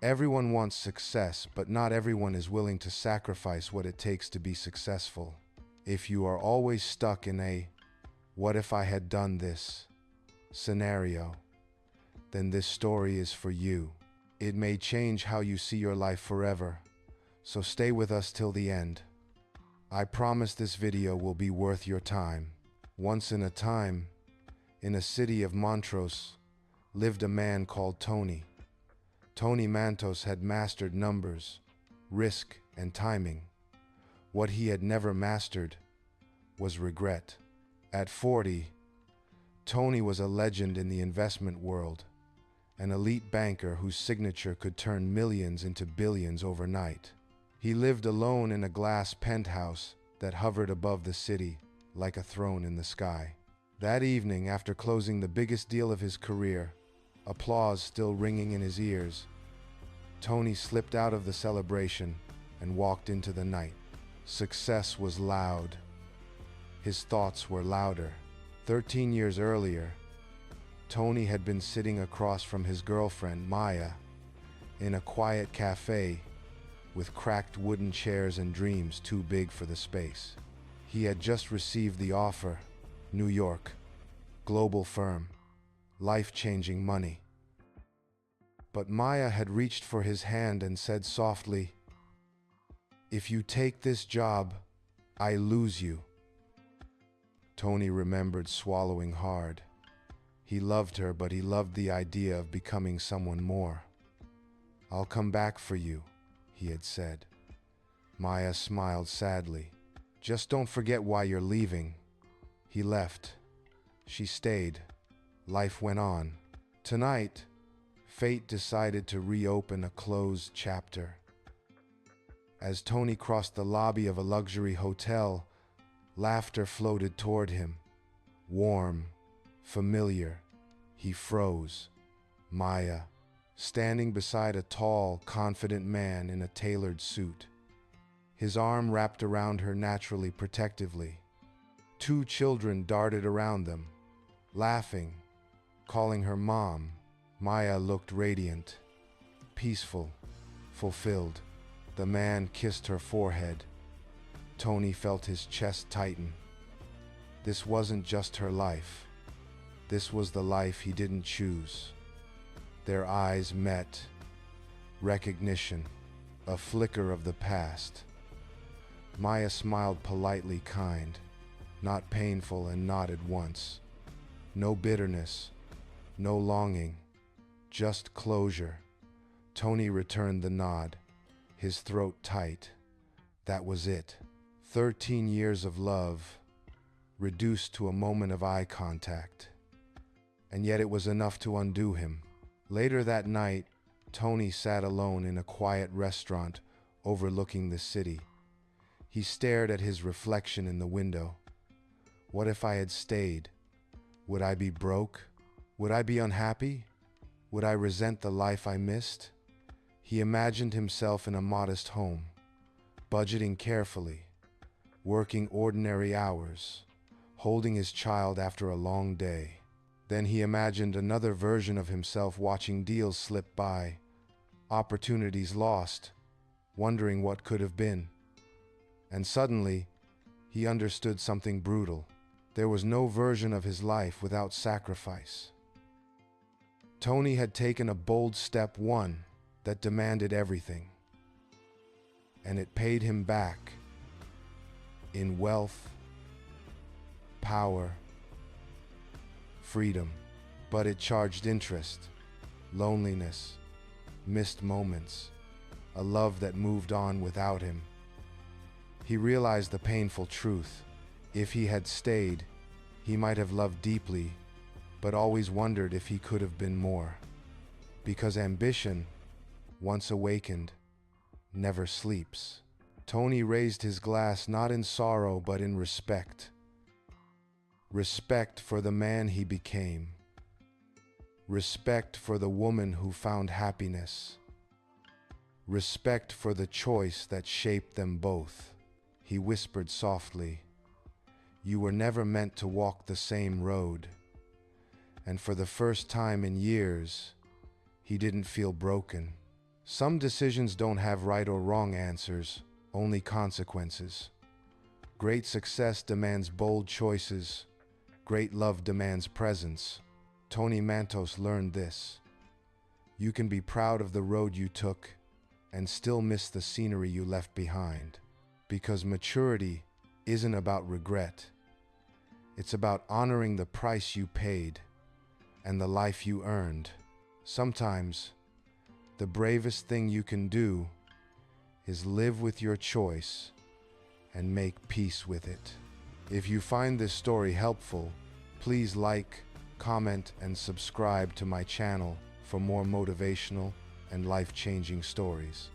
Everyone wants success, but not everyone is willing to sacrifice what it takes to be successful. If you are always stuck in a "what if I had done this" scenario, then this story is for you. It may change how you see your life forever, so stay with us till the end. I promise this video will be worth your time. Once in a time, in a city of Mantos, lived a man called Tony. Tony Mantos had mastered numbers, risk, and timing. What he had never mastered was regret. At 40, Tony was a legend in the investment world, an elite banker whose signature could turn millions into billions overnight. He lived alone in a glass penthouse that hovered above the city like a throne in the sky. That evening, after closing the biggest deal of his career, applause still ringing in his ears, Tony slipped out of the celebration and walked into the night. Success was loud. His thoughts were louder. 13 years earlier, Tony had been sitting across from his girlfriend, Maya, in a quiet cafe with cracked wooden chairs and dreams too big for the space. He had just received the offer: New York, global firm, life-changing money. But Maya had reached for his hand and said softly, "If you take this job, I lose you." Tony remembered swallowing hard. He loved her, but he loved the idea of becoming someone more. "I'll come back for you," he had said. Maya smiled sadly. "Just don't forget why you're leaving." He left. She stayed. Life went on. Tonight, fate decided to reopen a closed chapter. As Tony crossed the lobby of a luxury hotel, laughter floated toward him. Warm, familiar. He froze. Maya, standing beside a tall, confident man in a tailored suit. His arm wrapped around her naturally protectively. Two children darted around them, laughing, calling her mom. Maya looked radiant, peaceful, fulfilled. The man kissed her forehead. Tony felt his chest tighten. This wasn't just her life. This was the life he didn't choose. Their eyes met. Recognition, a flicker of the past. Maya smiled politely kind, not painful, and nodded once. No bitterness, no longing, just closure. Tony returned the nod, his throat tight. That was it. 13 years of love, reduced to a moment of eye contact. And yet it was enough to undo him. Later that night, Tony sat alone in a quiet restaurant overlooking the city. He stared at his reflection in the window. What if I had stayed? Would I be broke? Would I be unhappy? Would I resent the life I missed? He imagined himself in a modest home, budgeting carefully, working ordinary hours, holding his child after a long day. Then he imagined another version of himself watching deals slip by, opportunities lost, wondering what could have been. And suddenly, he understood something brutal. There was no version of his life without sacrifice. Tony had taken a bold step, one that demanded everything. And it paid him back in wealth, power, freedom. But it charged interest, loneliness, missed moments, a love that moved on without him. He realized the painful truth. If he had stayed, he might have loved deeply, but always wondered if he could have been more. Because ambition, once awakened, never sleeps. Tony raised his glass not in sorrow but in respect. Respect for the man he became. Respect for the woman who found happiness. Respect for the choice that shaped them both. He whispered softly, "You were never meant to walk the same road." And for the first time in years, he didn't feel broken. Some decisions don't have right or wrong answers, only consequences. Great success demands bold choices. Great love demands presence. Tony Mantos learned this. You can be proud of the road you took and still miss the scenery you left behind. Because maturity isn't about regret. It's about honoring the price you paid and the life you earned. Sometimes, the bravest thing you can do is live with your choice and make peace with it. If you find this story helpful, please like, comment, and subscribe to my channel for more motivational and life-changing stories.